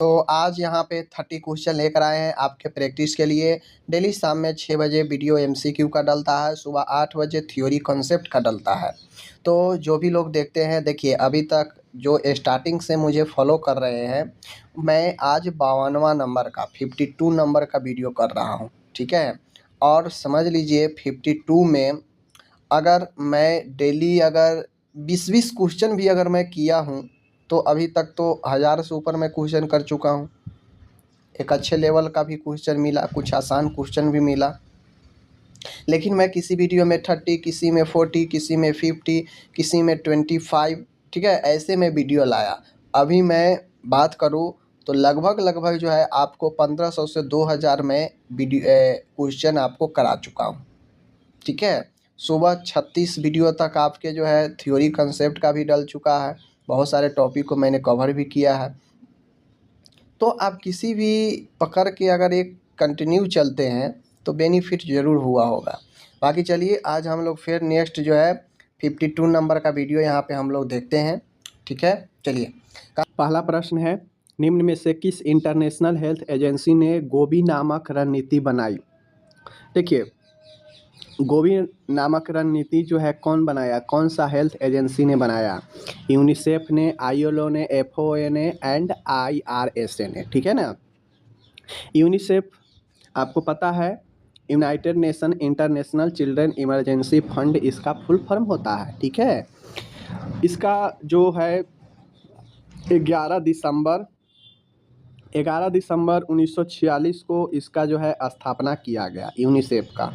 तो आज यहाँ पे 30 क्वेश्चन लेकर आए हैं आपके प्रैक्टिस के लिए। डेली शाम में 6 बजे वीडियो एमसीक्यू का डलता है, सुबह 8 बजे थ्योरी कॉन्सेप्ट का डलता है। तो जो भी लोग देखते हैं, देखिए अभी तक जो स्टार्टिंग से मुझे फॉलो कर रहे हैं, मैं आज 52वां नंबर का 52 नंबर का वीडियो कर रहा हूँ, ठीक है। और समझ लीजिए 52 में अगर मैं डेली अगर 20-20 क्वेश्चन भी अगर मैं किया हूँ, तो अभी तक तो 1000 से ऊपर मैं क्वेश्चन कर चुका हूँ। एक अच्छे लेवल का भी क्वेश्चन मिला, कुछ आसान क्वेश्चन भी मिला। लेकिन मैं किसी वीडियो में 30, किसी में 40, किसी में 50, किसी में 25, ठीक है, ऐसे में वीडियो लाया। अभी मैं बात करूँ तो लगभग जो है आपको 1500 से 2000 में वीडियो क्वेश्चन आपको करा चुका हूँ, ठीक है। सुबह 36 वीडियो तक आपके जो है थ्योरी कंसेप्ट का भी डल चुका है। बहुत सारे टॉपिक को मैंने कवर भी किया है। तो आप किसी भी पकड़ के अगर एक कंटिन्यू चलते हैं तो बेनिफिट ज़रूर हुआ होगा। बाकी चलिए आज हम लोग फिर नेक्स्ट जो है 52 नंबर का वीडियो यहाँ पे हम लोग देखते हैं, ठीक है। चलिए, पहला प्रश्न है, निम्न में से किस इंटरनेशनल हेल्थ एजेंसी ने गोबी नामक रणनीति बनाई? देखिए, गोबी नामक रणनीति जो है कौन बनाया, कौन सा हेल्थ एजेंसी ने बनाया? यूनिसेफ ने, आईएलओ ने, एफओए ने एंड आईआरएसए ने, ठीक है ना। यूनिसेफ आपको पता है, United nation international children emergency fund इसका फुल फॉर्म होता है, ठीक है। इसका जो है 11 दिसंबर 1946 को इसका जो है स्थापना किया गया यूनिसेफ का।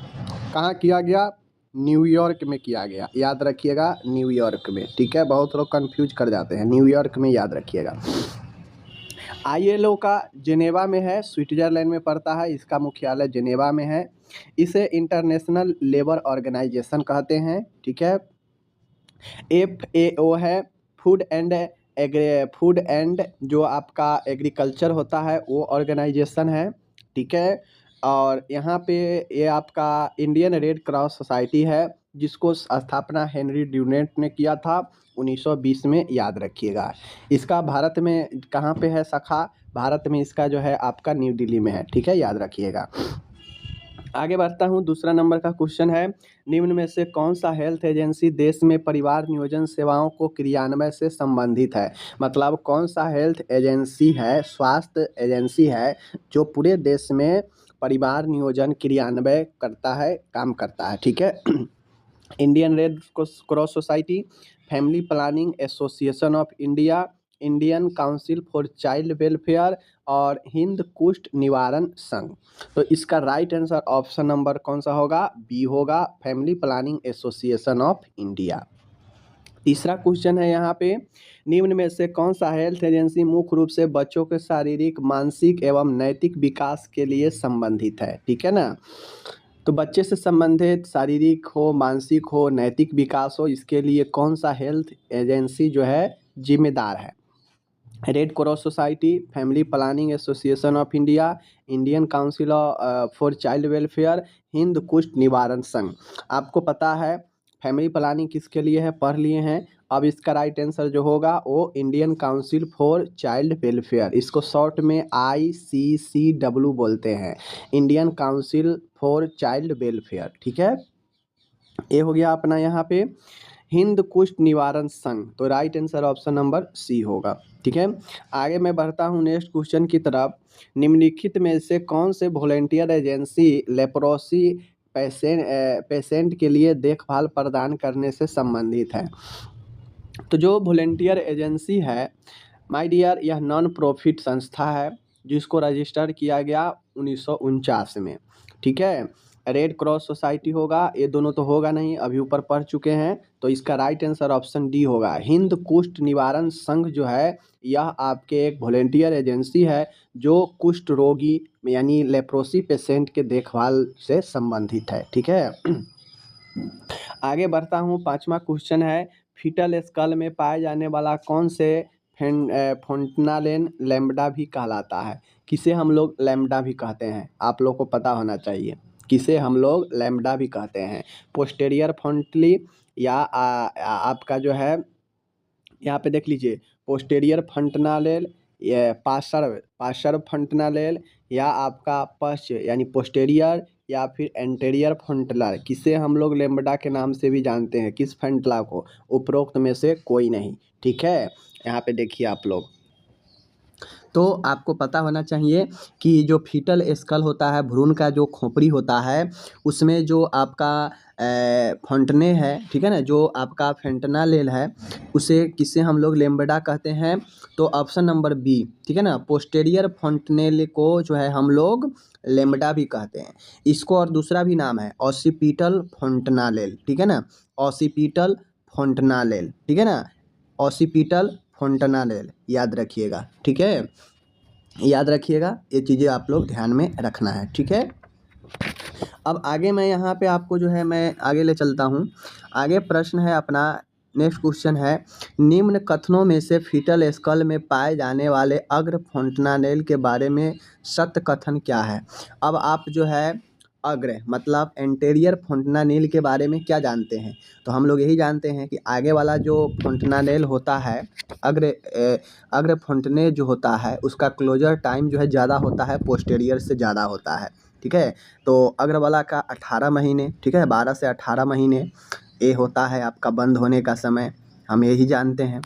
कहाँ किया गया? न्यूयॉर्क में किया गया, याद रखिएगा, न्यूयॉर्क में, ठीक है। बहुत लोग कंफ्यूज कर जाते हैं, न्यूयॉर्क में याद रखिएगा। आईएलओ का जेनेवा में है, स्विट्जरलैंड में पड़ता है, इसका मुख्यालय जेनेवा में है। इसे इंटरनेशनल लेबर ऑर्गेनाइजेशन कहते हैं, ठीक है। एफएओ है, फूड एंड जो आपका एग्रीकल्चर होता है वो ऑर्गेनाइजेशन है, ठीक है। और यहाँ पे ये आपका इंडियन रेड क्रॉस सोसाइटी है, जिसको स्थापना हेनरी ड्यूनेंट ने किया था 1920 में, याद रखिएगा। इसका भारत में कहाँ पे है शाखा? भारत में इसका जो है आपका न्यू दिल्ली में है, ठीक है, याद रखिएगा। आगे बढ़ता हूँ, दूसरा नंबर का क्वेश्चन है, निम्न में से कौन सा हेल्थ एजेंसी देश में परिवार नियोजन सेवाओं को क्रियान्वयन से संबंधित है? मतलब कौन सा हेल्थ एजेंसी है, स्वास्थ्य एजेंसी है, जो पूरे देश में परिवार नियोजन क्रियान्वयन करता है, काम करता है, ठीक है। Indian red cross society, family planning association of India, Indian council for child welfare और हिंद कुष्ठ निवारण संघ। तो इसका राइट आंसर ऑप्शन नंबर कौन सा होगा? बी होगा, family planning association of India. तीसरा क्वेश्चन है यहाँ पे, निम्न में से कौन सा हेल्थ एजेंसी मुख्य रूप से बच्चों के शारीरिक, मानसिक एवं नैतिक विकास के लिए संबंधित है, ठीक है ना। तो बच्चे से संबंधित शारीरिक हो, मानसिक हो, नैतिक विकास हो, इसके लिए कौन सा हेल्थ एजेंसी जो है जिम्मेदार है? Red cross society, family planning association of India, Indian council for child welfare, Hind कुष्ठ निवारण संघ। आपको पता है फैमिली प्लानिंग किसके लिए है, पढ़ लिए हैं। अब इसका राइट आंसर जो होगा वो Indian council for child welfare, इसको शॉर्ट में ICCW बोलते हैं, Indian council for child welfare, ठीक है। ये हो गया अपना यहाँ पे हिंद कुष्ठ निवारण संघ, तो right answer option number C होगा, ठीक है। आगे मैं बढ़ता हूँ नेक्स्ट क्वेश्चन की तरफ, निम्नलिखित में से कौन से वॉलंटियर एजेंसी लेप्रोसी पेशेंट के लिए देखभाल प्रदान करने से संबंधित है? तो जो वॉलंटियर एजेंसी है माय डियर, यह नॉन प्रॉफिट संस्था है, जिसको रजिस्टर किया गया 1949 में, ठीक है। रेड क्रॉस सोसाइटी होगा, ये दोनों तो होगा नहीं, अभी ऊपर पढ़ चुके हैं, तो इसका राइट आंसर ऑप्शन डी होगा। हिंद कुष्ठ निवारण संघ जो है यह आपके एक वॉलंटियर एजेंसी है जो कुष्ठ रोगी यानी लेप्रोसी पेशेंट के देखभाल से संबंधित है, ठीक है। आगे बढ़ता हूँ, पांचवा क्वेश्चन है, फीटल स्कल में पाए जाने वाला कौन से फोंटनालेन लैम्ब्डा भी कहलाता है? किसे हम लोग लैम्ब्डा भी कहते हैं, आप लोग को पता होना चाहिए, किसे हम लोग लैम्ब्डा भी कहते हैं? पोस्टेरियर फ्रंटली या आपका जो है यहाँ पे देख लीजिए, पोस्टेरियर फ्रंटनालेल ये पार्श्व फ्रंटनल या आपका पश्च यानी पोस्टेरियर या फिर एंटेरियर फ्रंटनल, किसे हम लोग लेम्बडा के नाम से भी जानते हैं, किस फ्रंटला को, उपरोक्त में से कोई नहीं। ठीक है, यहाँ पे देखिए आप लोग, तो आपको पता होना चाहिए कि जो फीटल स्कल होता है, भ्रूण का जो खोपड़ी होता है, उसमें जो आपका फॉन्टने है, ठीक है ना, जो आपका फ्रंटनल है, उसे किसे हम लोग लेम्बडा कहते हैं, तो ऑप्शन नंबर बी, ठीक है ना, पोस्टेरियर फॉन्टनेल को जो है हम लोग लेम्बडा भी कहते हैं। इसको और दूसरा भी नाम है ऑसिपिटल फॉन्टनालेल, ठीक है ना, ऑसिपिटल फॉन्टनालेल, ठीक है ना, ऑसिपिटल फॉन्टनालेल, याद रखिएगा। ठीक है, याद रखिएगा, ये चीज़ें आप लोग ध्यान में रखना है। ठीक है, अब आगे मैं यहाँ पे आपको जो है मैं आगे ले चलता हूँ। आगे प्रश्न है अपना, नेक्स्ट क्वेश्चन है, निम्न कथनों में से फीटल स्कल में पाए जाने वाले अग्र फॉन्टनानेल के बारे में सत्य कथन क्या है। अब आप जो है अग्र मतलब एंटेरियर फॉन्टनानेल के बारे में क्या जानते हैं, तो हम लोग यही जानते हैं कि आगे वाला जो फॉन्टनानेल होता है, अग्र फॉन्टने जो होता है, उसका क्लोजर टाइम जो है ज़्यादा होता है, पोस्टेरियर से ज़्यादा होता है। ठीक है, तो अग्र वाला का 18 महीने, ठीक है, 12 से 18 महीने ये होता है आपका बंद होने का समय, हम यही जानते हैं।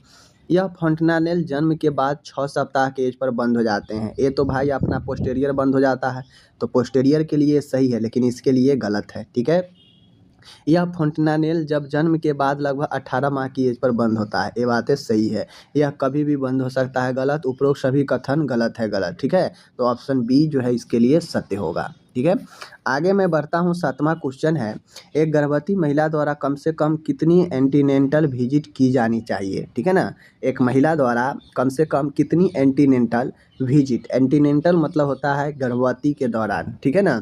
यह फॉन्टनानेल जन्म के बाद 6 सप्ताह के एज पर बंद हो जाते हैं। ये तो भाई अपना पोस्टेरियर बंद हो जाता है, तो पोस्टेरियर के लिए सही है, लेकिन इसके लिए गलत है। ठीक है, यह फॉन्टनानेल जब जन्म के बाद लगभग 18 माह की एज पर बंद होता है, ये बातें सही है। यह कभी भी बंद हो सकता है, गलत, उपरोक्त सभी कथन गलत है, गलत। ठीक है, तो ऑप्शन बी जो है इसके लिए सत्य होगा। ठीक है, आगे मैं बढ़ता हूँ। 7वां क्वेश्चन है, एक गर्भवती महिला द्वारा कम से कम कितनी एंटीनेंटल विजिट की जानी चाहिए। ठीक है ना, एक महिला द्वारा कम से कम कितनी एंटीनेंटल विजिट, एंटीनेंटल मतलब होता है गर्भवती के दौरान, ठीक है ना,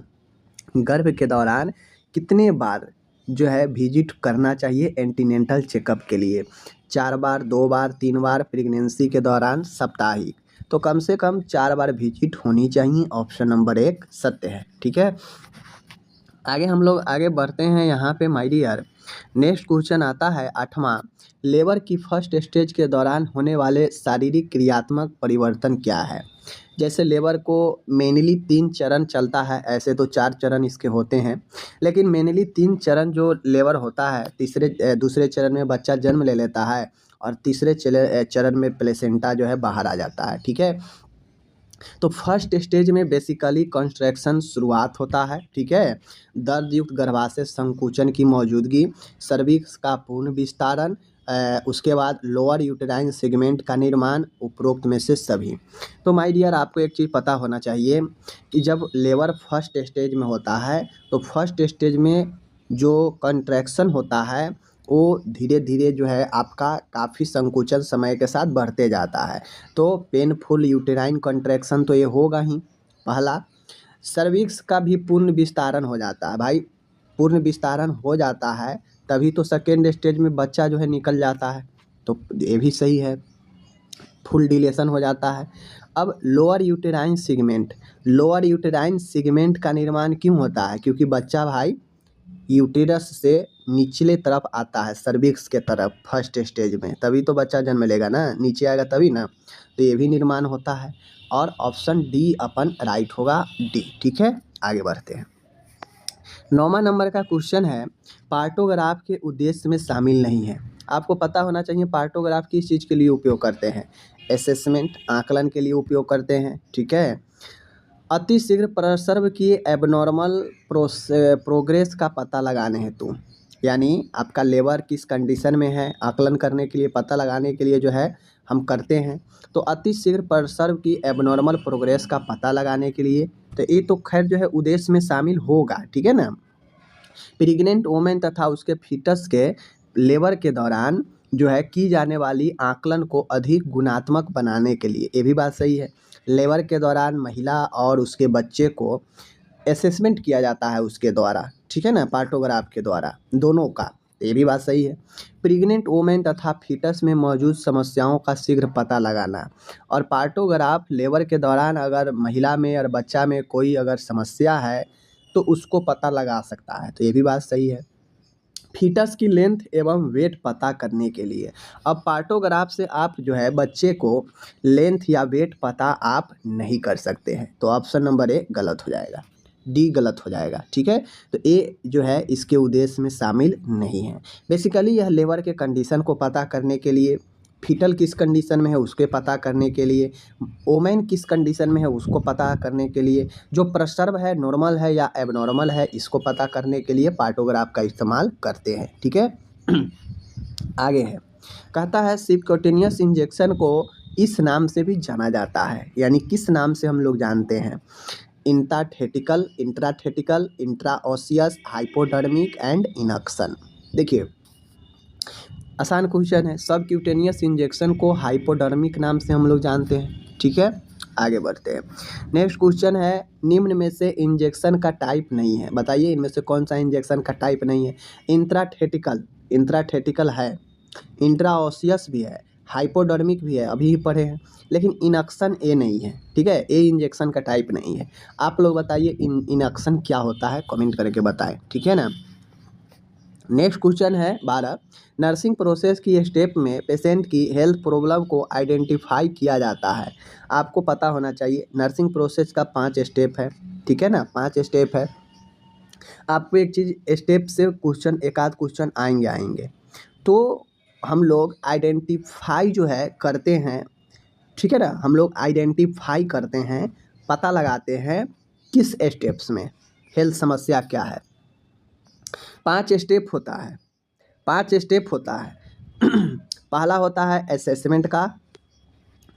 गर्भ के दौरान कितने बार जो है विजिट करना चाहिए एंटीनेंटल चेकअप के लिए, 4 बार, 2 बार, 3 बार, प्रेगनेंसी के दौरान साप्ताहिक, तो कम से कम 4 बार विजिट होनी चाहिए। ऑप्शन नंबर 1 सत्य है। ठीक है, आगे हम लोग आगे बढ़ते हैं। यहाँ पे माय डियर, नेक्स्ट क्वेश्चन आता है 8वां, लेबर की फर्स्ट स्टेज के दौरान होने वाले शारीरिक क्रियात्मक परिवर्तन क्या है। जैसे लेबर को मेनली 3 चरण चलता है, ऐसे तो 4 चरण इसके होते हैं, लेकिन मेनली 3 चरण जो लेबर होता है, दूसरे चरण में बच्चा जन्म ले लेता है, और तीसरे चरण में प्लेसेंटा जो है बाहर आ जाता है। ठीक है, तो फर्स्ट स्टेज में बेसिकली कंस्ट्रक्शन शुरुआत होता है। ठीक है, दर्द युक्त गर्भाशय संकुचन की मौजूदगी, सर्विक्स का पूर्ण विस्तारण, उसके बाद लोअर यूटेराइन सेगमेंट का निर्माण, उपरोक्त में से सभी। तो माय डियर, आपको एक चीज़ पता होना चाहिए कि जब लेबर फर्स्ट स्टेज में होता है, तो फर्स्ट स्टेज में जो कंट्रैक्शन होता है वो धीरे धीरे जो है आपका काफ़ी संकुचन समय के साथ बढ़ते जाता है। तो पेनफुल यूटेराइन कंट्रैक्शन तो ये होगा ही पहला। सर्विक्स का भी पूर्ण विस्तारण हो जाता है भाई, पूर्ण विस्तारण हो जाता है तभी तो सेकेंड स्टेज में बच्चा जो है निकल जाता है, तो ये भी सही है, फुल डिलेशन हो जाता है। अब lower uterine segment, lower uterine segment का निर्माण क्यों होता है, क्योंकि बच्चा भाई यूटेरस से निचले तरफ आता है, सर्विक्स के तरफ फर्स्ट स्टेज में, तभी तो बच्चा जन्म लेगा ना, नीचे आएगा तभी ना, तो ये भी निर्माण होता है, और ऑप्शन डी अपन राइट होगा, डी। ठीक है, आगे बढ़ते हैं। 9वां नंबर का क्वेश्चन है, पार्टोग्राफ के उद्देश्य में शामिल नहीं है। आपको पता होना चाहिए पार्टोग्राफ किस चीज़ के लिए उपयोग करते हैं, असेसमेंट, आकलन के लिए उपयोग करते हैं। ठीक है, अति शीघ्र प्रसव की एबनॉर्मल प्रोग्रेस का पता लगाने हेतु, यानी आपका लेबर किस कंडीशन में है आकलन करने के लिए, पता लगाने के लिए जो है हम करते हैं। तो अति शीघ्र प्रसव की एबनॉर्मल प्रोग्रेस का पता लगाने के लिए, तो ये तो खैर जो है उद्देश्य में शामिल होगा। ठीक है ना, प्रेग्नेंट वोमेन तथा उसके फीटस के लेबर के दौरान जो है की जाने वाली आकलन को अधिक गुणात्मक बनाने के लिए, ये भी बात सही है। लेबर के दौरान महिला और उसके बच्चे को असेसमेंट किया जाता है उसके द्वारा, ठीक है ना, पार्टोग्राफ के द्वारा, दोनों का, ये भी बात सही है। प्रेग्नेंट वोमेन तथा फीटस में मौजूद समस्याओं का शीघ्र पता लगाना, और पार्टोग्राफ लेबर के दौरान अगर महिला में और बच्चा में कोई अगर समस्या है तो उसको पता लगा सकता है, तो ये भी बात सही है। फीटस की लेंथ एवं वेट पता करने के लिए। अब पार्टोग्राफ से आप जो है बच्चे को लेंथ या वेट पता आप नहीं कर सकते हैं, तो ऑप्शन नंबर ए गलत हो जाएगा, डी गलत हो जाएगा। ठीक है, तो ए जो है इसके उद्देश्य में शामिल नहीं है। बेसिकली यह लेबर के कंडीशन को पता करने के लिए, फीटल किस कंडीशन में है उसके पता करने के लिए, ओमेन किस कंडीशन में है उसको पता करने के लिए, जो प्रसर्व है नॉर्मल है या एबनॉर्मल है इसको पता करने के लिए पार्टोग्राफ का इस्तेमाल करते हैं। ठीक है, आगे है, कहता है सबक्यूटेनियस इंजेक्शन को इस नाम से भी जाना जाता है, यानी किस नाम से हम लोग जानते हैं? इंट्राथेटिकल, इंट्राओसियस, हाइपोडर्मिक एंड इनक्शन। देखिए आसान क्वेश्चन है, सबक्यूटेनियस इंजेक्शन को हाइपोडर्मिक नाम से हम लोग जानते हैं। ठीक है, आगे बढ़ते हैं। नेक्स्ट क्वेश्चन है, निम्न में से इंजेक्शन का टाइप नहीं है, बताइए इनमें से कौन सा इंजेक्शन का टाइप नहीं है? इंट्राथेटिकल है, इंट्राओसियस भी है, हाइपोडर्मिक भी है, अभी ही पढ़े हैं, लेकिन इनक्शन ए नहीं है। ठीक है, ए इंजेक्शन का टाइप नहीं है। आप लोग बताइए इनक्शन क्या होता है, कमेंट करके बताएं। ठीक है ना। नेक्स्ट क्वेश्चन है 12, नर्सिंग प्रोसेस की स्टेप में पेशेंट की हेल्थ प्रॉब्लम को आइडेंटिफाई किया जाता है। आपको पता होना चाहिए नर्सिंग प्रोसेस का 5 स्टेप है। ठीक है ना, 5 स्टेप है। आपको एक चीज़ स्टेप से क्वेश्चन, एक आध क्वेश्चन आएंगे तो हम लोग आइडेंटिफाई जो है करते हैं। ठीक है ना, हम लोग आइडेंटिफाई करते हैं, पता लगाते हैं किस स्टेप्स में हेल्थ समस्या क्या है। 5 स्टेप होता है, 5 स्टेप होता है। पहला होता है असेसमेंट का,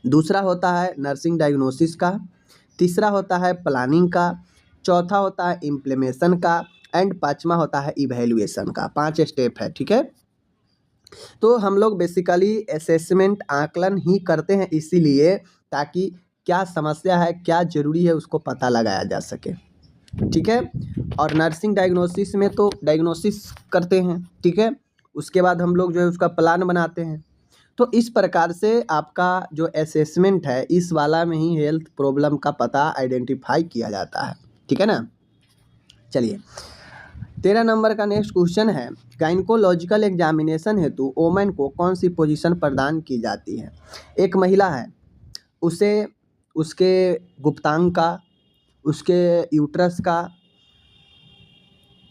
दूसरा होता है नर्सिंग डायग्नोसिस का, तीसरा होता है प्लानिंग का, चौथा होता है इम्प्लीमेशन का एंड पांचवा होता है इवैल्यूएशन का। 5 स्टेप है। ठीक है, तो हम लोग बेसिकली असेसमेंट आकलन ही करते हैं, इसीलिए ताकि क्या समस्या है, क्या ज़रूरी है उसको पता लगाया जा सके। ठीक है, और नर्सिंग डायग्नोसिस में तो डायग्नोसिस करते हैं। ठीक है, उसके बाद हम लोग जो है उसका प्लान बनाते हैं। तो इस प्रकार से आपका जो असेसमेंट है इस वाला में ही हेल्थ प्रॉब्लम का पता आइडेंटिफाई किया जाता है। ठीक है ना। चलिए 13 नंबर का नेक्स्ट क्वेश्चन है, गाइनकोलॉजिकल एग्जामिनेशन हेतु वोमेन को कौन सी पोजीशन प्रदान की जाती है? एक महिला है, उसे उसके गुप्तांग का, उसके यूट्रस का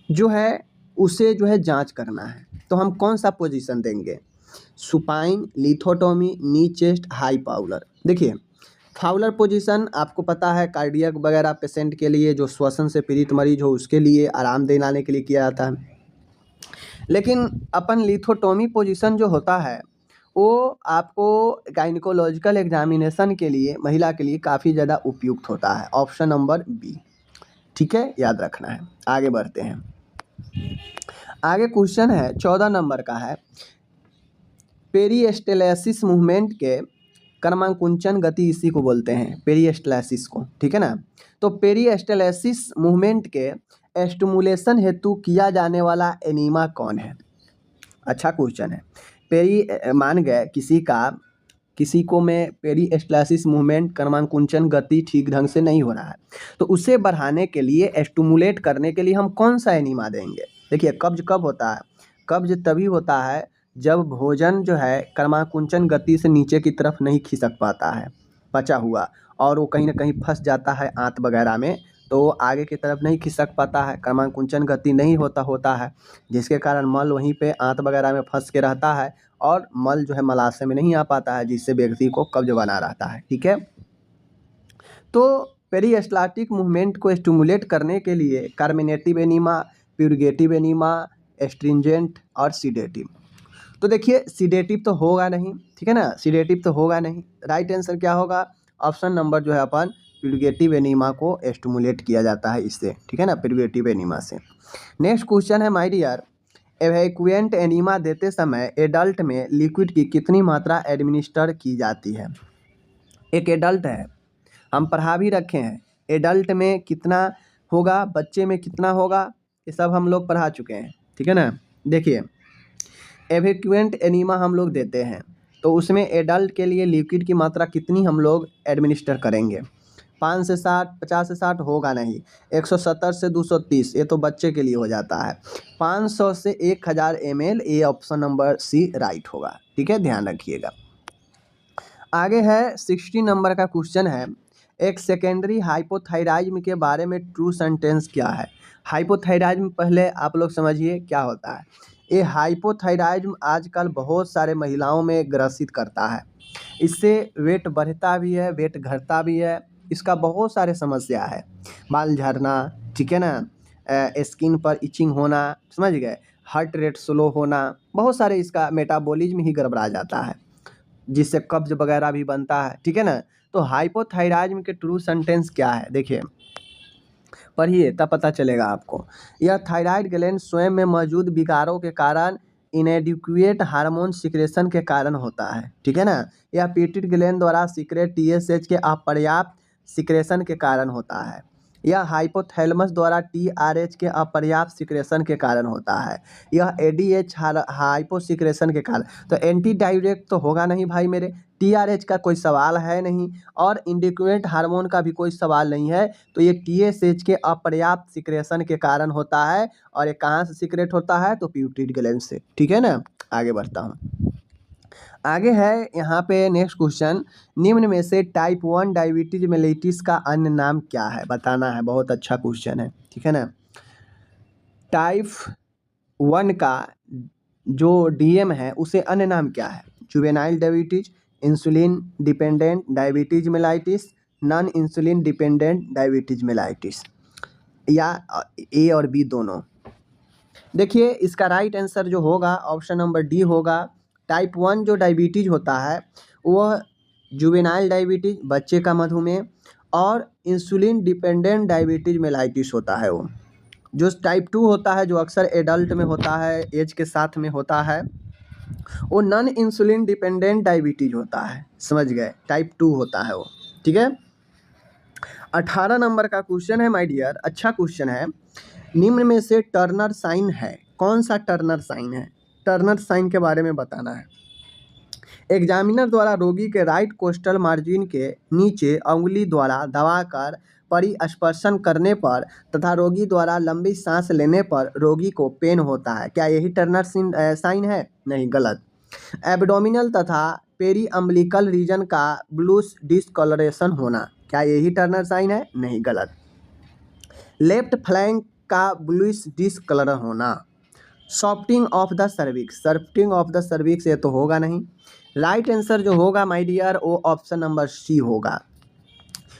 जो है उसे जो है जांच करना है, तो हम कौन सा पोजीशन देंगे? सुपाइन, लिथोटोमी, नी चेस्ट, हाई फाउलर। देखिए फाउलर पोजीशन आपको पता है कार्डियक वगैरह पेशेंट के लिए, जो श्वसन से पीड़ित मरीज हो उसके लिए आराम दिलाने के लिए किया जाता है। लेकिन अपन लिथोटोमी पोजीशन जो होता है वो आपको गाइनकोलॉजिकल एग्जामिनेशन के लिए महिला के लिए काफ़ी ज़्यादा उपयुक्त होता है। Option number B. ठीक है, याद रखना है। आगे बढ़ते हैं। आगे क्वेश्चन है 14 नंबर का है, पेरिस्टालसिस मूवमेंट के क्रमांकुंचन गति इसी को बोलते हैं, पेरिस्टालसिस को। ठीक है ना, तो पेरिस्टालसिस मूवमेंट के स्टिमुलेशन हेतु किया जाने वाला एनीमा कौन है? अच्छा क्वेश्चन है। मान गए किसी को में पेरिस्टालसिस मूवमेंट क्रमांकुंचन गति ठीक ढंग से नहीं हो रहा है, तो उसे बढ़ाने के लिए, स्टिमुलेट करने के लिए हम कौन सा एनीमा देंगे? देखिए कब्ज कब होता है? कब्ज तभी होता है जब भोजन जो है क्रमांकुंचन गति से नीचे की तरफ नहीं खिसक पाता है पचा हुआ, और वो कहीं ना कहीं फंस जाता है आंत वगैरह में, तो वो आगे की तरफ नहीं खिसक पाता है, क्रमांकुंचन गति नहीं होता है, जिसके कारण मल वहीं पे आंत वगैरह में फंस के रहता है और मल जो है मलाशय में नहीं आ पाता है, जिससे व्यक्ति को कब्ज बना रहता है। ठीक है, तो पेरिस्टाल्टिक मूवमेंट को स्टिमुलेट करने के लिए कार्मिनेटिव एनीमा, प्यूरगेटिव एनीमा, एस्ट्रिंजेंट और सीडेटिव। तो देखिए सीडेटिव तो होगा नहीं। ठीक है ना, सीडेटिव तो होगा नहीं। राइट आंसर क्या होगा? ऑप्शन नंबर जो है अपन प्यूरगेटिव एनीमा को स्टिमुलेट किया जाता है इससे। ठीक है ना, प्यूरगेटिव एनीमा से। नेक्स्ट क्वेश्चन है माय डियर, एवेक्वेंट एनीमा देते समय एडल्ट में लिक्विड की कितनी मात्रा एडमिनिस्टर की जाती है? एक एडल्ट है, हम पढ़ा भी रखे हैं, एडल्ट में कितना होगा, बच्चे में कितना होगा, ये सब हम लोग पढ़ा चुके हैं। ठीक है ना। देखिए एवेक्वेंट एनीमा हम लोग देते हैं, तो उसमें एडल्ट के लिए लिक्विड की मात्रा कितनी हम लोग एडमिनिस्टर करेंगे? 5 से 60, 50 से 60 होगा नहीं। 170 से 230 ये तो बच्चे के लिए हो जाता है। 500 से 1000 ml, ये ऑप्शन नंबर सी राइट होगा। ठीक है, ध्यान रखिएगा। आगे है 60 नंबर का क्वेश्चन है, एक सेकेंडरी हाइपोथायराइज्म के बारे में ट्रू सेंटेंस क्या है। हाइपोथायराइज्म पहले आप लोग समझिए क्या होता है। ये हाइपोथायराइज्म आजकल बहुत सारे महिलाओं में ग्रसित करता है। इससे वेट बढ़ता भी है, वेट घटता भी है। इसका बहुत सारे समस्या है, बाल झड़ना, ठीक है ना, स्किन पर इचिंग होना, समझ गए, हार्ट रेट स्लो होना, बहुत सारे इसका मेटाबॉलिज्म ही गड़बड़ा जाता है, जिससे कब्ज वगैरह भी बनता है। ठीक है ना। तो हाइपोथायराइज्म के ट्रू सेंटेंस क्या है, देखिए पढ़िए तब पता चलेगा आपको। यह थायराइड ग्लैंड स्वयं में मौजूद विकारों के कारण इनएडिक्वेट हार्मोन सिक्रेशन के कारण होता है। ठीक है ना। यह पीट्यूटरी ग्लैंड द्वारा सीक्रेट टीएसएच के अपर्याप्त सिक्रेशन के कारण होता है। यह हाइपोथैलेमस द्वारा टीआरएच के अपर्याप्त सिक्रेशन के कारण होता है। यह एडीएच हाइपो सिक्रेशन के कारण। तो एंटी डायरेक्ट तो होगा नहीं भाई मेरे, टीआरएच का कोई सवाल है नहीं, और इंडिक्वेट हार्मोन का भी कोई सवाल नहीं है। तो ये टीएसएच के अपर्याप्त सिक्रेशन के कारण होता है। और ये कहाँ से सिक्रेट होता है, तो पिट्यूटरी ग्लैंड से। ठीक है ना। आगे बढ़ता हूँ। आगे है यहाँ पे नेक्स्ट क्वेश्चन, निम्न में से टाइप 1 डायबिटीज मेलिटिस का अन्य नाम क्या है, बताना है। बहुत अच्छा क्वेश्चन है। ठीक है ना। टाइप 1 का जो डीएम है उसे अन्य नाम क्या है, juvenile diabetes, insulin dependent diabetes mellitus, non insulin dependent diabetes mellitus, या ए और बी दोनों। देखिए इसका राइट आंसर जो होगा ऑप्शन नंबर डी होगा। टाइप 1 जो डायबिटीज होता है वह जुवेनाइल डायबिटीज, बच्चे का मधुमेह, और इंसुलिन डिपेंडेंट डायबिटीज मेलाइटिस होता है। वो जो टाइप 2 होता है, जो अक्सर एडल्ट में होता है, एज के साथ में होता है, वो नॉन इंसुलिन डिपेंडेंट डायबिटीज होता है। समझ गए, टाइप 2 होता है वो। ठीक है। 18 नंबर का क्वेश्चन है माय डियर, अच्छा क्वेश्चन है। निम्न में से टर्नर साइन है, कौन सा टर्नर साइन है, टर्नर साइन के बारे में बताना है। एग्जामिनर द्वारा रोगी के राइट कोस्टल मार्जिन के नीचे अंगुली द्वारा दबाकर परिस्पर्शन करने पर तथा रोगी द्वारा लंबी सांस लेने पर रोगी को पेन होता है, क्या यही टर्नर साइन है, नहीं, गलत। एब्डोमिनल तथा पेरी अम्बिलिकल रीजन का ब्लूस डिस्कलरेशन होना, क्या यही टर्नर साइन है, नहीं, गलत। लेफ्ट फ्लैंक का ब्लूइश डिस्कलर होना, softening of the cervix, softening of the cervix ये तो होगा नहीं। राइट आंसर जो होगा माय डियर वो ऑप्शन नंबर सी होगा।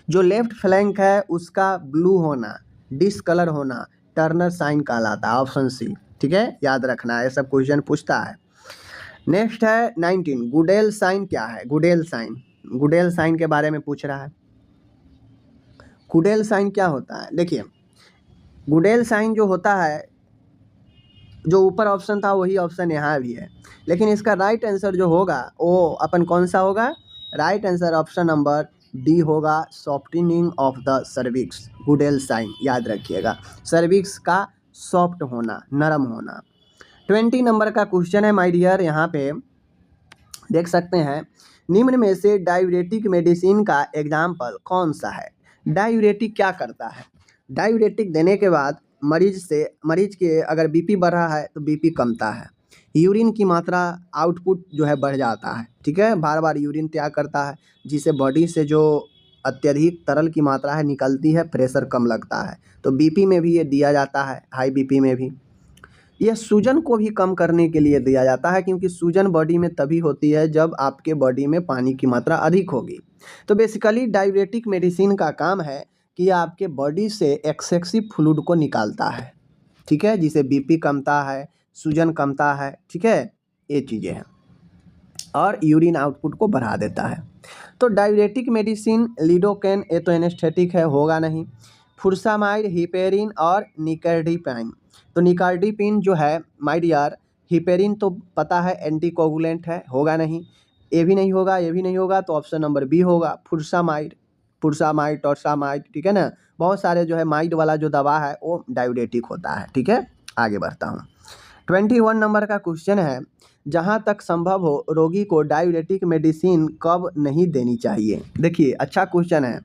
जो लेफ्ट फ्लैंक है उसका ब्लू होना, डिस्कलर होना, टर्नर साइन कहलाता है, ऑप्शन सी। ठीक है, याद रखना है, सब क्वेश्चन पूछता है। नेक्स्ट है 19, गुडेल साइन क्या है, गुडेल साइन, गुडेल साइन के बारे में पूछ रहा है। गुडेल साइन क्या होता है, देखिए गुडेल साइन जो होता है, जो ऊपर ऑप्शन था वही ऑप्शन यहाँ भी है, लेकिन इसका राइट आंसर जो होगा वो अपन कौन सा होगा, right answer option number D होगा, softening of the cervix, Goodell sign, याद रखिएगा, सर्विक्स का सॉफ्ट होना, नरम होना। 20 नंबर का क्वेश्चन है माय डियर, यहाँ पे देख सकते हैं, निम्न में से डायूरेटिक मेडिसिन का एग्जाम्पल कौन सा है। डायूरेटिक क्या करता है, डायूरेटिक देने के बाद मरीज के अगर बीपी बढ़ रहा है तो बीपी कमता है, यूरिन की मात्रा आउटपुट जो है बढ़ जाता है। ठीक है, बार बार यूरिन त्याग करता है, जिससे बॉडी से जो अत्यधिक तरल की मात्रा है निकलती है, प्रेशर कम लगता है। तो बीपी में भी ये दिया जाता है, हाई बीपी में भी। यह सूजन को भी कम करने के लिए दिया जाता है, क्योंकि सूजन बॉडी में तभी होती है जब आपके बॉडी में पानी की मात्रा अधिक होगी। तो बेसिकली डायूरेटिक मेडिसिन का काम है कि आपके बॉडी से एक्सेसिव फ्लूइड को निकालता है। ठीक है, जिसे बीपी कमता है, सूजन कमता है। ठीक है, ये चीज़ें हैं, और यूरिन आउटपुट को बढ़ा देता है। तो डायूरेटिक मेडिसिन लिडोकेन, ये तो एनेस्थेटिक है, होगा नहीं। फुरसामाइड, हिपेरिन और निकार्डिपाइन। तो निकार्डिपिन जो है माय डियर, हिपेरिन तो पता है एंटीकोगुलेंट है, होगा नहीं, ये भी नहीं होगा, ये भी नहीं होगा, तो ऑप्शन नंबर बी होगा, फुरसामाइड, फुरसामाइड, टॉर्सामाइड। ठीक है ना, बहुत सारे जो है माइड वाला जो दवा है वो डायूरेटिक होता है। ठीक है, आगे बढ़ता हूँ। 21 नंबर का क्वेश्चन है, जहाँ तक संभव हो रोगी को डायूरेटिक मेडिसिन कब नहीं देनी चाहिए। देखिए अच्छा क्वेश्चन है,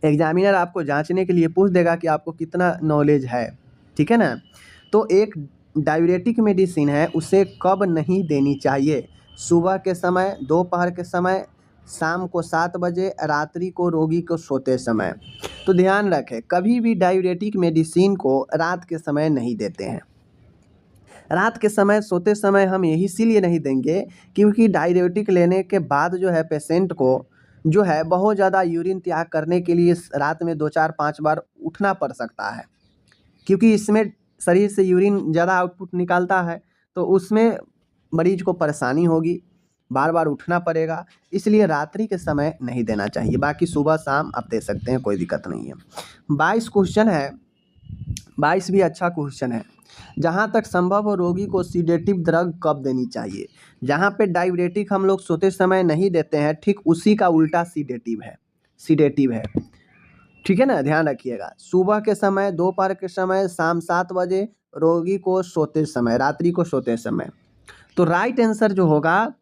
एग्जामिनर आपको जांचने के लिए पूछ देगा कि आपको कितना नॉलेज है, ठीक है ना। तो एक डाययूरेटिक मेडिसिन है, उसे कब नहीं देनी चाहिए? सुबह के समय, दोपहर के समय, शाम को 7 बजे, रात्रि को रोगी को सोते समय। तो ध्यान रखें, कभी भी डाययूरेटिक मेडिसिन को रात के समय नहीं देते हैं। रात के समय सोते समय हम यही इसीलिए नहीं देंगे क्योंकि डाययूरेटिक लेने के बाद जो है पेशेंट को जो है बहुत ज़्यादा यूरिन त्याग करने के लिए रात में 2 4 5 बार उठना पड़ सकता है, क्योंकि इसमें शरीर से यूरिन ज़्यादा आउटपुट निकालता है, तो उसमें मरीज को परेशानी होगी, बार बार उठना पड़ेगा, इसलिए रात्रि के समय नहीं देना चाहिए। बाकी सुबह शाम आप दे सकते हैं, कोई दिक्कत नहीं है। 22 क्वेश्चन है, 22 भी अच्छा क्वेश्चन है। जहाँ तक संभव हो रोगी को सीडेटिव ड्रग कब देनी चाहिए? जहाँ पे डाययूरेटिक हम लोग सोते समय नहीं देते हैं, ठीक उसी का उल्टा सीडेटिव है, सीडेटिव है, ठीक है ना, ध्यान रखिएगा। सुबह के समय, दोपहर के समय, शाम 7 बजे, रोगी को सोते समय, रात्रि को सोते समय। तो राइट आंसर जो होगा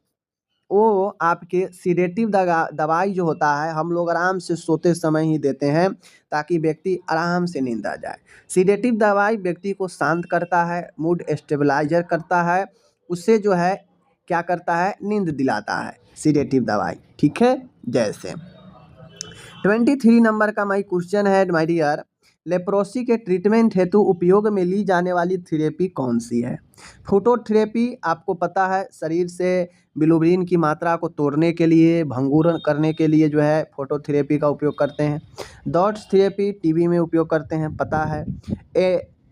वो आपके सीडेटिव दवाई जो होता है हम लोग आराम से सोते समय ही देते हैं ताकि व्यक्ति आराम से नींद आ जाए। सीडेटिव दवाई व्यक्ति को शांत करता है, मूड स्टेबलाइजर करता है, उससे जो है क्या करता है, नींद दिलाता है सीडेटिव दवाई, ठीक है। जैसे 23 नंबर का माई क्वेश्चन है माय डियर, लेप्रोसी के ट्रीटमेंट हेतु उपयोग में ली जाने वाली थेरेपी कौन सी है? फोटोथेरेपी आपको पता है, शरीर से बिलिरुबिन की मात्रा को तोड़ने के लिए, भंगुर करने के लिए जो है फोटोथेरेपी का उपयोग करते हैं। डॉट्स थेरेपी टीबी में उपयोग करते हैं, पता है।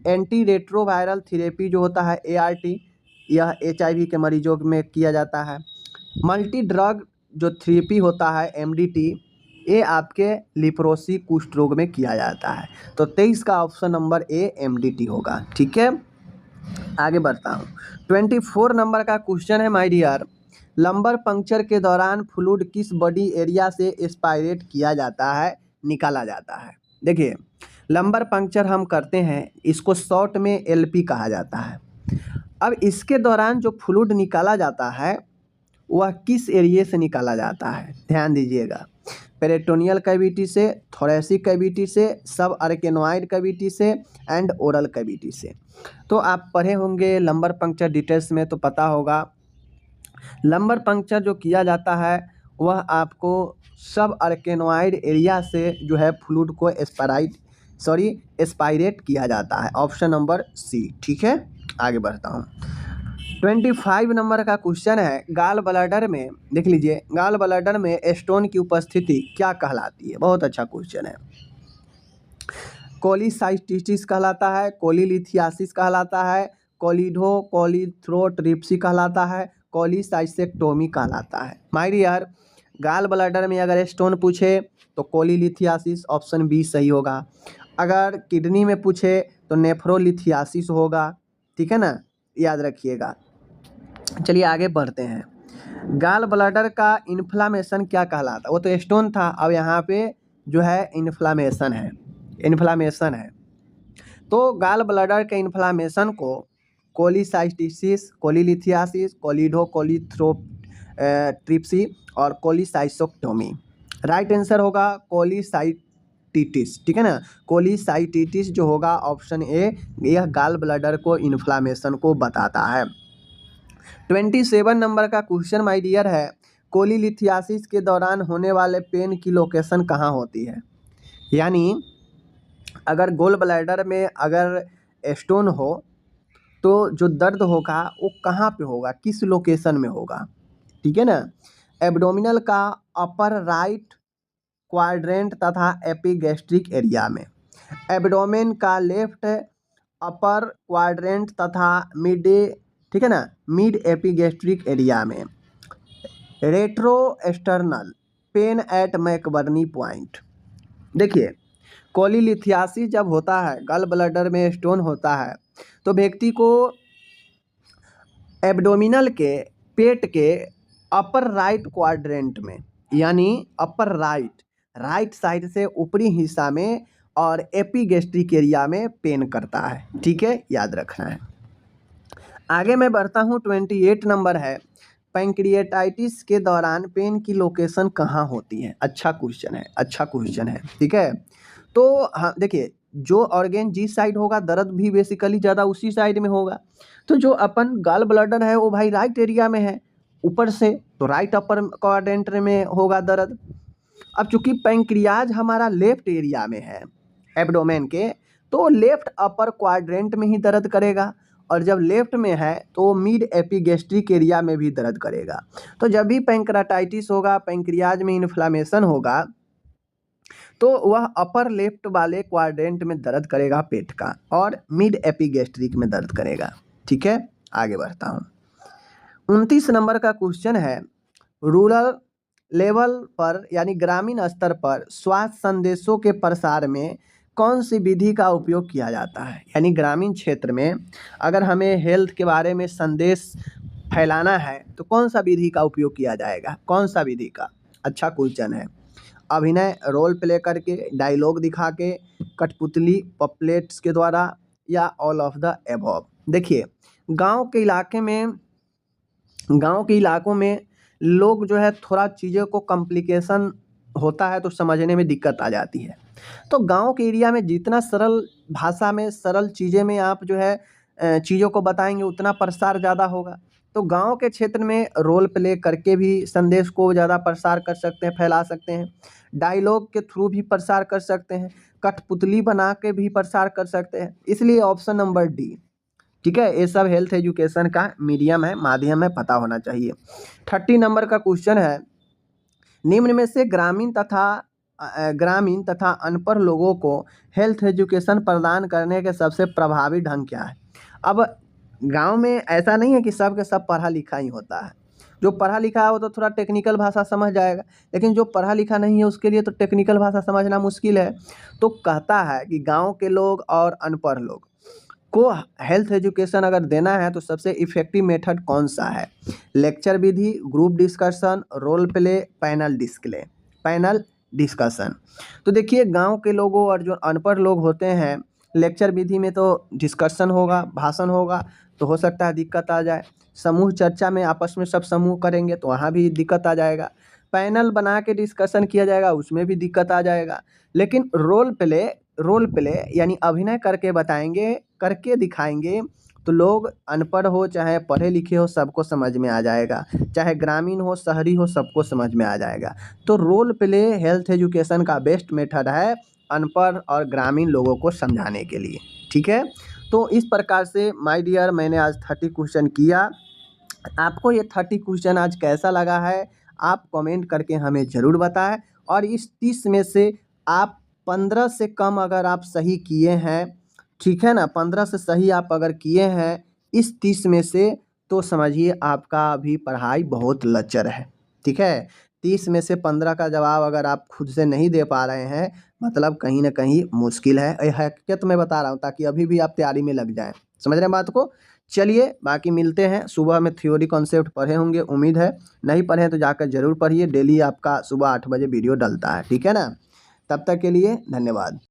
एंटी रेट्रोवायरल थेरेपी जो होता है ART, यह HIV के मरीजों में किया जाता है। मल्टी ड्रग जो थेरेपी होता है MDT, ये आपके लिप्रोसी कुष्ठ रोग में किया जाता है। तो 23 का ऑप्शन नंबर A MDT होगा, ठीक है। आगे बढ़ता हूँ। 24 नंबर का क्वेश्चन है माय डियर, लंबर पंक्चर के दौरान फ्लूइड किस बॉडी एरिया से एस्पायरेट किया जाता है, निकाला जाता है? देखिए, लंबर पंक्चर हम करते हैं, इसको शॉर्ट में LP कहा जाता है। अब इसके दौरान जो फ्लूइड निकाला जाता है वह किस एरिया से निकाला जाता है? ध्यान दीजिएगा, पेरिटोनियल कैविटी से, थोरेसिक कैविटी से, सब आर्केनोइड कैविटी से एंड ओरल कैविटी से। तो आप पढ़े होंगे लंबर पंक्चर डिटेल्स में, तो पता होगा लंबर पंक्चर जो किया जाता है वह आपको सब आर्केनोइड एरिया से जो है फ्लूइड को एस्पायरेट किया जाता है, ऑप्शन नंबर C, ठीक है। आगे बढ़ता हूँ। 25 नंबर का क्वेश्चन है, गाल ब्लैडर में, देख लीजिए, गाल ब्लैडर में स्टोन की उपस्थिति क्या कहलाती है? बहुत अच्छा क्वेश्चन है। कोलिसाइटिस कहलाता है, कोलिलिथियासिस कहलाता है, कोलिथ्रोट्रिप्सी कहलाता है, कोलिसाइसेक्टोमी कहलाता है। माय डियर, गाल ब्लैडर में अगर स्टोन पूछे तो कोलिलिथियासिस ऑप्शन B सही होगा। अगर किडनी में पूछे तो नेफ्रोलिथियासिस होगा, ठीक है ना, याद रखिएगा। चलिए आगे बढ़ते हैं। गाल ब्लैडर का इन्फ्लामेशन क्या कहलाता है? वो तो स्टोन था, अब यहाँ पे जो है इन्फ्लामेशन है, इन्फ्लामेशन है। तो गाल ब्लैडर के इन्फ्लामेशन को कोलिसाइटिस, कोलिलिथियासिस, कोलिथ्रोट्रिप्सी और कोलिसाइसेक्टोमी। राइट आंसर होगा कोलिसाइटिस, ठीक है ना। कोलिसाइटिस जो होगा ऑप्शन A, यह गाल ब्लैडर को इन्फ्लामेशन को बताता है। 27 नंबर का क्वेश्चन माय डियर है, कोलिलिथियासिस के दौरान होने वाले पेन की लोकेशन कहाँ होती है? यानी अगर गोल ब्लैडर में अगर स्टोन हो तो जो दर्द होगा वो कहाँ पे होगा, किस लोकेशन में होगा, ठीक है ना। एब्डोमिनल का अपर राइट क्वाड्रेंट तथा एपिगैस्ट्रिक एरिया में, एब्डोमेन का लेफ्ट अपर क्वाड्रेंट तथा मिड, ठीक है ना, मिड एपिगैस्ट्रिक एरिया में। Retro external pen eight McBurney point. देखिए, कोलिलिथियासिस जब होता है, गल ब्लैडर में स्टोन होता है, तो व्यक्ति को एब्डोमिनल के, पेट के अपर राइट क्वाड्रेंट में, यानी अपर राइट साइड से ऊपरी हिस्सा में और एपिगैस्ट्रिक एरिया में पेन करता है, ठीक है, याद रखना है। आगे मैं बढ़ता हूँ। 28 नंबर है, पैंक्रिएटाइटिस के दौरान पेन की लोकेशन कहाँ होती है? अच्छा क्वेश्चन है, अच्छा क्वेश्चन है, ठीक है। तो हाँ देखिए, जो ऑर्गेन जिस साइड होगा दर्द भी बेसिकली ज़्यादा उसी साइड में होगा। तो जो अपन गॉल ब्लैडर है वो भाई राइट एरिया में है ऊपर से, तो राइट अपर क्वाड्रेंट में होगा दर्द। अब चूंकि पैंक्रियाज हमारा लेफ्ट एरिया में है एब्डोमेन के, तो लेफ्ट अपर क्वाड्रेंट में ही दर्द करेगा, और जब लेफ्ट में है तो मिड एपिगेस्ट्रिक एरिया में भी दर्द करेगा। तो जब भी पैंक्राटाइटिस होगा, पैंक्रियाज में इन्फ्लामेशन होगा, तो वह अपर लेफ्ट वाले क्वाड्रेंट में दर्द करेगा पेट का, और मिड एपिगेस्ट्रिक में दर्द करेगा। ठीक है, आगे बढ़ता हूँ। 29 नंबर का क्वेश्चन है, रूरल लेवल पर यानी ग्रामीण स्तर पर स्वास्थ्य संदेशों के प्रसार में कौन सी विधि का उपयोग किया जाता है? यानी ग्रामीण क्षेत्र में अगर हमें हेल्थ के बारे में संदेश फैलाना है तो कौन सा विधि का उपयोग किया जाएगा? कौन सा विधि का? अच्छा क्वेश्चन है। अभिनय, रोल प्ले करके, डायलॉग दिखा के, कठपुतली, पपलेट्स के द्वारा, या ऑल ऑफ द एबव। देखिए, गांव के इलाकों में लोग जो है थोड़ा चीज़ों को कॉम्प्लिकेशन होता है तो समझने में दिक्कत आ जाती है। तो गांव के एरिया में जितना सरल भाषा में, सरल चीज़ें में आप जो है चीज़ों को बताएंगे उतना प्रसार ज़्यादा होगा। तो गांव के क्षेत्र में रोल प्ले करके भी संदेश को ज़्यादा प्रसार कर सकते हैं, फैला सकते हैं। डायलॉग के थ्रू भी प्रसार कर सकते हैं, कठपुतली बना के भी प्रसार कर सकते हैं। इसलिए ऑप्शन नंबर डी, ठीक है, ये सब हेल्थ एजुकेशन का मीडियम है, माध्यम है, पता होना चाहिए। 30 नंबर का क्वेश्चन है, निम्न में से ग्रामीण तथा अनपढ़ लोगों को हेल्थ एजुकेशन प्रदान करने के सबसे प्रभावी ढंग क्या है? अब गांव में ऐसा नहीं है कि सब के सब पढ़ा लिखा ही होता है। जो पढ़ा लिखा है वो तो थोड़ा टेक्निकल भाषा समझ जाएगा, लेकिन जो पढ़ा लिखा नहीं है उसके लिए तो टेक्निकल भाषा समझना मुश्किल है। तो कहता है कि गांव के लोग और अनपढ़ लोग को हेल्थ एजुकेशन अगर देना है तो सबसे इफ़ेक्टिव मेथड कौन सा है? लेक्चर विधि, group discussion, role play, panel discussion. तो देखिए, गांव के लोगों और जो अनपढ़ लोग होते हैं, लेक्चर विधि में तो डिस्कशन होगा, भाषण होगा, तो हो सकता है दिक्कत आ जाए। समूह चर्चा में आपस में सब समूह करेंगे तो वहाँ भी दिक्कत आ जाएगा। पैनल बना के डिस्कशन किया जाएगा, उसमें भी दिक्कत आ जाएगा। लेकिन रोल प्ले यानी अभिनय करके बताएंगे, करके दिखाएंगे, तो लोग अनपढ़ हो चाहे पढ़े लिखे हो सबको समझ में आ जाएगा, चाहे ग्रामीण हो शहरी हो सबको समझ में आ जाएगा। तो रोल प्ले हेल्थ एजुकेशन का बेस्ट मेथड है अनपढ़ और ग्रामीण लोगों को समझाने के लिए। ठीक है, तो इस प्रकार से माय डियर मैंने आज 30 क्वेश्चन किया। आपको ये 30 क्वेश्चन आज कैसा लगा है आप कमेंट करके हमें ज़रूर बताएं। और इस 30 में से आप 15 से कम अगर आप सही किए हैं, ठीक है ना, 15 से सही आप अगर किए हैं इस 30 में से, तो समझिए आपका अभी पढ़ाई बहुत लचर है। ठीक है, 30 में से 15 का जवाब अगर आप खुद से नहीं दे पा रहे हैं, मतलब कहीं ना कहीं मुश्किल है। ये हकीकत मैं बता रहा हूँ ताकि अभी भी आप तैयारी में लग जाएं। समझ रहे हैं बात को? चलिए, बाकी मिलते हैं। सुबह में थ्योरी कॉन्सेप्ट पढ़े होंगे उम्मीद है, नहीं पढ़े तो जाकर ज़रूर पढ़िए। डेली आपका सुबह 8 बजे वीडियो डलता है, ठीक है ना। तब तक के लिए धन्यवाद।